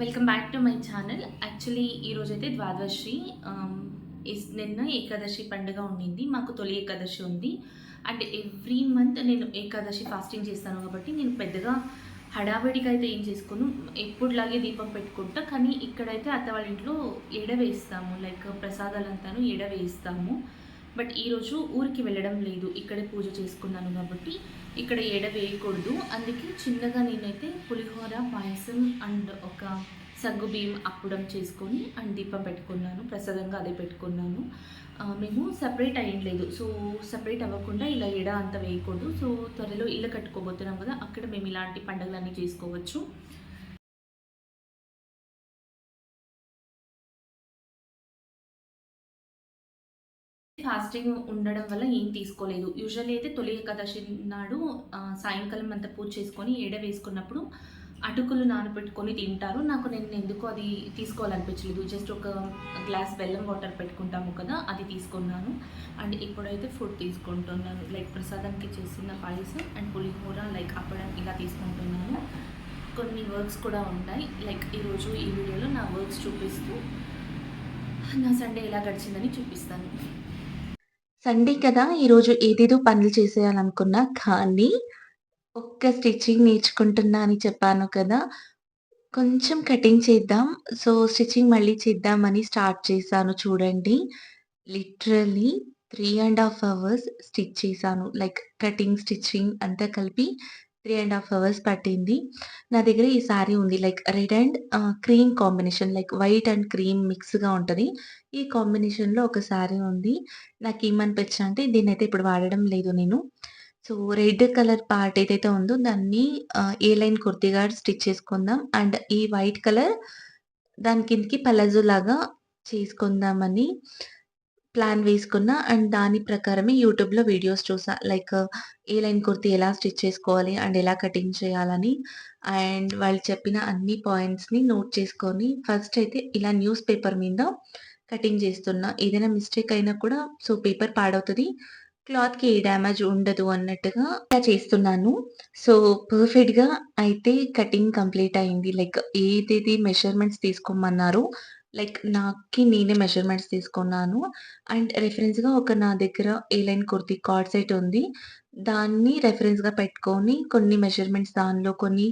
Welcome back to my channel. Actually ఈరోజైతే ద్వాదశి. ఆహ్, నిన్న ఏకాదశి పండుగ ఉండింది. మాకు తొలి ఏకాదశి ఉంది. అండ్ ఎవ్రీ మంత్ నేను ఏకాదశి ఫాస్టింగ్ చేస్తాను కాబట్టి నేను పెద్దగా హడావిడిగా అయితే ఏం చేసుకోను. ఎప్పుడులాగే దీపం పెట్టుకుంటా. కానీ ఇక్కడైతే అత్త వాళ్ళ ఇంట్లో ఎడ వేస్తాము. లైక్ ప్రసాదాలంతాను ఎడ వేస్తాము. బట్ ఈరోజు ఊరికి వెళ్ళడం లేదు. ఇక్కడే పూజ చేసుకున్నాను కాబట్టి ఇక్కడ ఎడ వేయకూడదు. అందుకే చిన్నగా నేనైతే పులిహోర, పాయసం అండ్ ఒక సగ్గుబియ్యం అప్పుడం చేసుకొని అండ్ దీపం పెట్టుకున్నాను. ప్రసాదంగా అదే పెట్టుకున్నాను. మేము సెపరేట్ అయ్యలేదు. సో సెపరేట్ అవ్వకుండా ఇలా ఎడ అంత వేయకూడదు. సో త్వరలో ఇల్లు కట్టుకోబోతున్నాం కదా! అక్కడ మేము ఇలాంటి పండుగలన్నీ చేసుకోవచ్చు. ఫాస్టింగ్ ఉండడం వల్ల ఏం తీసుకోలేదు. యూజువల్లీ అయితే తొలి ఏకాదశి నాడు సాయంకాలం అంతా పూజ చేసుకొని ఎడ వేసుకున్నప్పుడు అటుకులు నానబెట్టుకొని తింటారు. నేను ఎందుకో అది తీసుకోవాలనిపించలేదు. జస్ట్ ఒక గ్లాస్ బెల్లం వాటర్ పెట్టుకుంటాము కదా! అది తీసుకున్నాను. అండ్ ఇప్పుడైతే ఫుడ్ తీసుకుంటున్నాను. లైక్ ప్రసాదానికి చేసిన పాయసం అండ్ పులిహోర, లైక్ అప్పడం ఇలా తీసుకుంటున్నాను. కొన్ని వర్క్స్ కూడా ఉంటాయి. లైక్ ఈరోజు ఈ వీడియోలో నా వర్క్స్ చూపిస్తూ నా సండే ఎలా గడిచిందని చూపిస్తాను. సండే కదా! ఈరోజు ఏదేదో పనులు చేసేయాలనుకున్నా. కానీ, ఒక్క స్టిచ్చింగ్ నేర్చుకుంటున్నా అని చెప్పాను కదా! కొంచెం కటింగ్ చేద్దాం. సో, స్టిచ్చింగ్ మళ్ళీ చేద్దామని స్టార్ట్ చేశాను చూడండి. లిటరల్లీ 3 అవర్స్ స్టిచ్ చేశాను. లైక్ కటింగ్, స్టిచ్చింగ్ అంతా కలిపి 3 అవర్స్ పట్టింది. నా దగ్గర ఈ శారీ ఉంది. Like red and cream combination, like white and cream మిక్స్‌గా ఉంటది. ఈ కాంబినేషన్‌లో ఒక శారీ ఉంది. నాకేమనిపించిందంటే దీన్నైతే ఇప్పుడు వాడడం లేదు నేను. సో, రెడ్ కలర్ పార్ట్ ఏదైతే ఉందో దాన్ని ఏ లైన్ కుర్తీగా స్టిచ్ చేసుకుందాం. అండ్ ఈ వైట్ కలర్ దాని కిందకి పలాజో లాగా చేసుకుందామని ప్లాన్ వేసుకున్నా. అండ్ దాని ప్రకారమే యూట్యూబ్‌లో వీడియోస్ చూసా. లైక్ ఏ లైన్ కుర్తీ ఎలా స్టిచ్ చేసుకోవాలి అండ్ ఎలా కటింగ్ చేయాలని. అండ్ వాళ్ళు చెప్పిన అన్ని పాయింట్స్‌ని నోట్ చేసుకొని ఫస్ట్ అయితే ఇలా న్యూస్ పేపర్ మీద కటింగ్ చేస్తున్నా. ఏదైనా మిస్టేక్ అయినా కూడా సో, పేపర్ పాడవుతది. క్లాత్‌కి ఏ డ్యామేజ్ ఉండదు అన్నట్టుగా ఇలా చేస్తున్నాను. సో, పర్ఫెక్ట్‌గా అయితే కటింగ్ కంప్లీట్ అయింది. లైక్ ఏదేది మెజర్‌మెంట్స్ తీసుకోమన్నారో లైక్ నాకి నేనే మెజర్‌మెంట్స్ తీసుకున్నాను. అండ్ రిఫరెన్స్‌గా ఒక నా దగ్గర ఏ లైన్ కుర్తీ కార్డ్ సెట్ ఉంది. దాన్ని రిఫరెన్స్‌గా పెట్టుకొని కొన్ని మెజర్‌మెంట్స్ దానిలో కొన్ని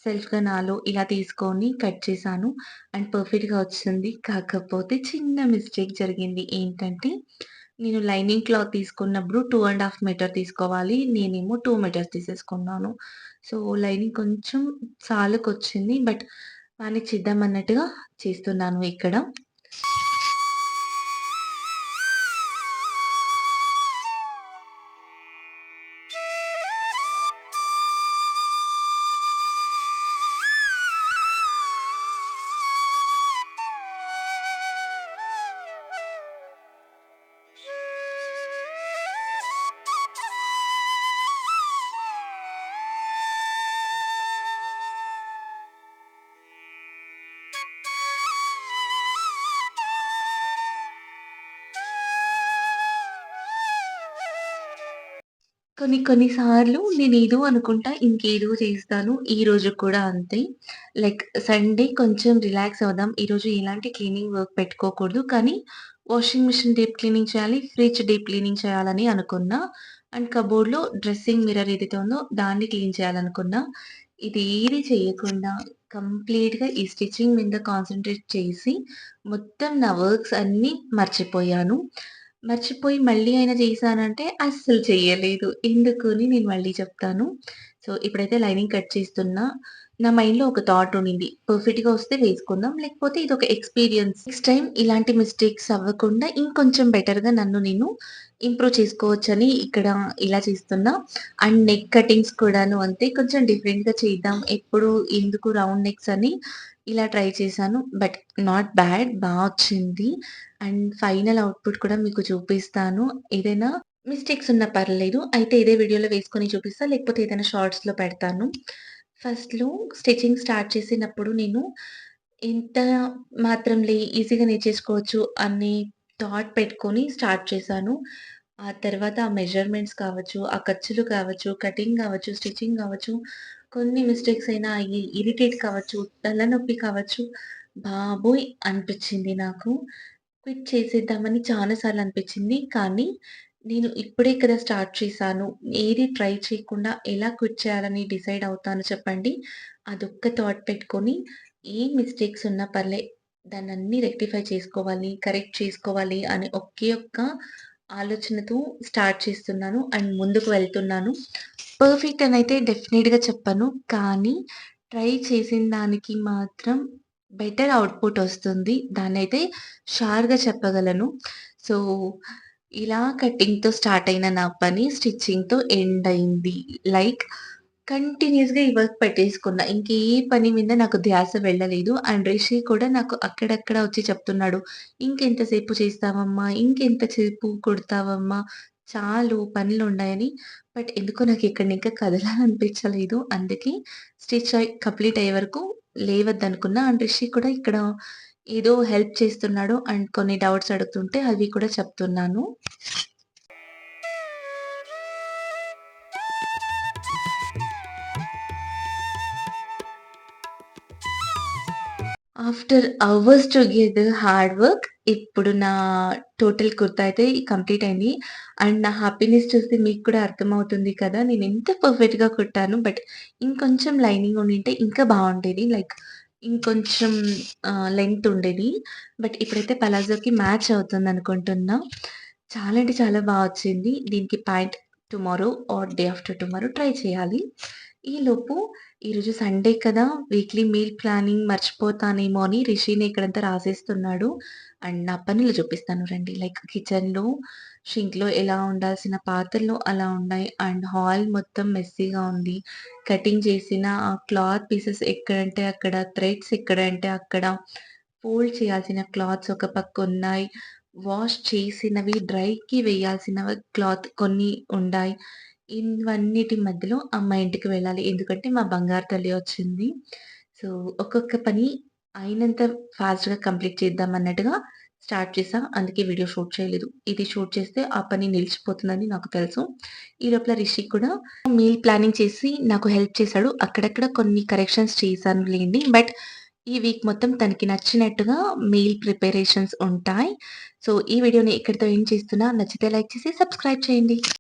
సెల్ఫ్‌గా నాలో ఇలా తీసుకొని కట్ చేశాను. అండ్ పర్ఫెక్ట్‌గా వచ్చింది. కాకపోతే చిన్న మిస్టేక్ జరిగింది. ఏంటంటే నేను లైనింగ్ క్లాత్ తీసుకున్నప్పుడు 2 ½ మీటర్ తీసుకోవాలి. నేనేమో 2 మీటర్స్ తీసేసుకున్నాను. సో, లైనింగ్ కొంచెం సాలుకొచ్చింది. బట్ మేనేజ్ చేద్దామన్నట్టుగా చేస్తున్నాను ఇక్కడ. కొన్ని కొన్ని సార్లు నేనేదో అనుకుంటా, ఇంకేదో చేస్తాను. ఈరోజు కూడా అంతే. లైక్ సండే కొంచెం రిలాక్స్ అవుదాం. ఈరోజు ఎలాంటి క్లీనింగ్ వర్క్ పెట్టుకోకూడదు. కానీ వాషింగ్ మిషన్ డీప్ క్లీనింగ్ చేయాలి. ఫ్రిడ్జ్ డీప్ క్లీనింగ్ చేయాలని అనుకున్నా. అండ్ కబోర్డ్‌లో డ్రెస్సింగ్ మిర్రర్ ఏదైతే ఉందో దాన్ని క్లీన్ చేయాలనుకున్నా. ఇదేది చేయకుండా కంప్లీట్‌గా ఈ స్టిచ్చింగ్ మీద కాన్సంట్రేట్ చేసి మొత్తం నా వర్క్స్ అన్నీ మర్చిపోయాను. మర్చిపోయి మళ్ళీ అయినా చేశానంటే అస్సలు చెయ్యలేదు. ఎందుకని నేను మళ్ళీ చెప్తాను. సో, ఇప్పుడైతే లైనింగ్ కట్ చేస్తున్నా. నా మైండ్‌లో ఒక థాట్ ఉండింది. పర్ఫెక్ట్‌గా వస్తే వేసుకుందాం. లేకపోతే ఇదొక ఎక్స్‌పీరియన్స్. నెక్స్ట్ టైమ్ ఇలాంటి మిస్టేక్స్ అవ్వకుండా ఇంకొంచెం బెటర్‌గా నన్ను నేను ఇంప్రూవ్ చేసుకోవచ్చని ఇక్కడ ఇలా చేస్తున్నా. అండ్ నెక్ కటింగ్స్ కూడాను అంతే. కొంచెం డిఫరెంట్‌గా చేద్దాం. ఎప్పుడు ఎందుకు రౌండ్ నెక్స్ అని ఇలా ట్రై చేశాను. But not bad. వచ్చింది. అండ్ ఫైనల్ అవుట్‌పుట్ కూడా మీకు చూపిస్తాను. ఏదైనా మిస్టేక్స్ ఉన్నా పర్లేదు. అయితే ఇదే వీడియోలో వేసుకొని చూపిస్తా. లేకపోతే ఏదైనా షార్ట్స్‌లో పెడతాను. ఫస్ట్‌లో స్టిచ్చింగ్ స్టార్ట్ చేసినప్పుడు నేను ఇంత మాత్రంలే ఈజీగా నేర్చేసుకోవచ్చు అనే థాట్ పెట్టుకొని స్టార్ట్ చేశాను. ఆ తర్వాత ఆ మెజర్‌మెంట్స్ కావచ్చు, ఆ ఖర్చులు కావచ్చు, కటింగ్ కావచ్చు, స్టిచ్చింగ్ కావచ్చు, కొన్ని మిస్టేక్స్ అయినా అయ్యి ఇరిటేట్ కావచ్చు, తలనొప్పి కావచ్చు, బాబోయ్! అనిపిచ్చింది నాకు. క్విట్ చేసేద్దామని చాలా సార్లు అనిపిచ్చింది. కానీ నేను ఇప్పుడే కదా స్టార్ట్ చేశాను. ఏది ట్రై చేయకుండా ఎలా క్విట్ చేయాలని డిసైడ్ అవుతాను చెప్పండి. అదొక్క థాట్ పెట్టుకొని ఏ మిస్టేక్స్ ఉన్నా పర్లే దాన్నన్నీ రెక్టిఫై చేసుకోవాలి, కరెక్ట్ చేసుకోవాలి అని ఒకే ఒక్క ఆలోచనతో స్టార్ట్ చేస్తున్నాను. అండ్ ముందుకు వెళ్తున్నాను. పర్ఫెక్ట్ అనైతే డెఫినిట్‌గా చెప్పను. కానీ ట్రై చేసిన దానికి మాత్రం బెటర్ ఔట్‌పుట్ ఒస్తుంది. దాన్నైతే షూర్‌గా చెప్పగలను. సో, ఇలా కటింగ్‌తో స్టార్ట్ అయిన నా పని స్టిచ్చింగ్‌తో ఎండ్ అయింది. లైక్ కంటిన్యూయస్‌గా ఈ వర్క్ పెట్టేసుకున్నా. ఇంకే పని మీద నాకు ధ్యాస వెళ్ళలేదు. అండ్ రిషి కూడా నాకు అక్కడక్కడ వచ్చి చెప్తున్నాడు. "ఇంకెంత సేపు చేస్తావమ్మా? ఇంకెంత సేపు కుడతావమ్మా? చాలు పనులున్నాయని." బట్ ఎందుకో నాకు ఇక్కడనింకా కదలాలనిపించలేదు. అందుకే కంప్లీట్ అయ్యే వరకు లేవద్దనుకున్నా. అండ్ రిషి కూడా ఇక్కడ ఏదో హెల్ప్ చేస్తున్నాడు. అండ్ కొన్ని డౌట్స్ అడుగుతుంటే అవి కూడా చెప్తున్నాను. After hours together hard work ఇప్పుడు నా టోటల్ కుర్తా అయితే కంప్లీట్ అయింది. అండ్ నా హ్యాపీనెస్ చూస్తే మీకు కూడా అర్థమవుతుంది కదా! నేనెంత పర్ఫెక్ట్‌గా కుట్టాను. బట్ ఇంకొంచెం లైనింగ్ ఉండింటే ఇంకా బావుండేది. లైక్ ఇంకొంచెం లెంత్ ఉండేది. బట్ ఇప్పుడైతే పలాజోకి మ్యాచ్ అవుతుందనుకుంటున్నా. చాలా అంటే చాలా బా వచ్చింది. దీనికి pant tomorrow or day after tomorrow try చేయాలి. ఈలోపు ఈరోజు సండే కదా! వీక్లీ మీల్ ప్లానింగ్ మర్చిపోతానేమో అని రిషిని ఇక్కడంతా రాసేస్తున్నాడు. అండ్ నా పనులు చూపిస్తాను రండి. లైక్ కిచెన్‌లో, షింక్‌లో ఎలా ఉండాల్సిన పాత్రలు అలా ఉన్నాయి. అండ్ హాల్ మొత్తం మెస్సీగా ఉంది. కటింగ్ చేసిన ఆ క్లాత్ పీసెస్ ఎక్కడంటే అక్కడ, థ్రెడ్స్ ఎక్కడంటే అక్కడ, ఫోల్డ్ చేయాల్సిన క్లాత్స్ ఒక పక్కున్నాయి. వాష్ చేసినవి డ్రైకి వేయాల్సిన క్లాత్ కొన్ని ఉండాయి. ఇవన్నిటి మధ్యలో అమ్మ ఇంటికి వెళ్ళాలి. ఎందుకంటే మా బంగారు తల్లి వచ్చింది. సో, ఒక్కొక్క పని అయినంత ఫాస్ట్‌గా కంప్లీట్ చేద్దాం అన్నట్టుగా స్టార్ట్ చేశా. అందుకే వీడియో షూట్ చేయలేదు. ఇది షూట్ చేస్తే ఆ పని నిలిచిపోతుందని నాకు తెలుసు. ఈ లోపల రిషి కూడా మీల్ ప్లానింగ్ చేసి నాకు హెల్ప్ చేశాడు. అక్కడక్కడ కొన్ని కరెక్షన్స్ చేశాను లెండి. బట్ ఈ వీక్ మొత్తం తనకి నచ్చినట్టుగా మీల్ ప్రిపరేషన్స్ ఉంటాయి. సో, ఈ వీడియోని ఇక్కడితో ఎండ్ చేస్తున్నా. నచ్చితే లైక్ చేసి సబ్స్క్రైబ్ చేయండి.